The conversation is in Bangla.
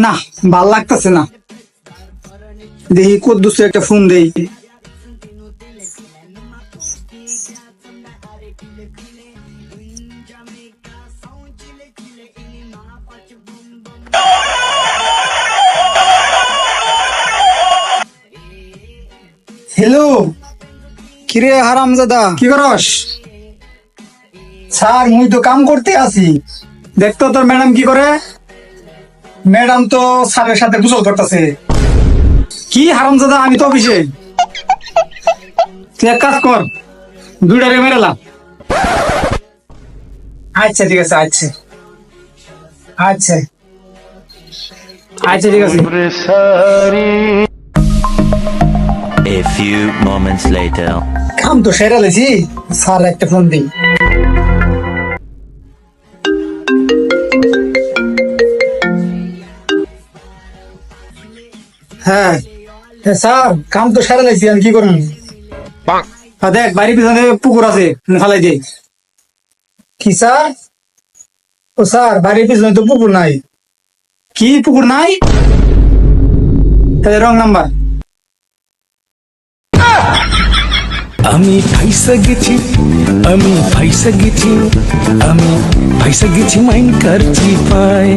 না, ভাল লাগতেছে না। দেখি কুদ্দুসে একটা ফোন দেই। হ্যালো, কিরে হারামজাদা, কি করস? স্যার, মুই তো কাম করতে আছি। দেখতো তোর ম্যাডাম কি করে। ম্যাডাম তো স্যারের সাথে গোসল করতেছে। কি হারামজাদা, আমি তো অফিসে। তুই এক কাজ কর, দুইটারে মেরেলা। আচ্ছা ঠিক আছে, আচ্ছা আচ্ছা আচ্ছা ঠিক আছে। A few moments later. কাম তো সেরা লেছি, স্যার একটা ফোন দিই। হ্যাঁ স্যার, কাম তো সেরা লেছি, আমি কি করুন? দেখ বাড়ির পিছনে পুকুর আছে, ফালাই দে। কি স্যার? ও স্যার, বাড়ির পিছনে তো পুকুর নাই। কি পুকুর নাই? তাহলে রং নাম্বার। আমি ফাইসা গেছি, আমি ফাইসা গেছি, আমি ফাইসা গেছি মাইন কার চিপায়।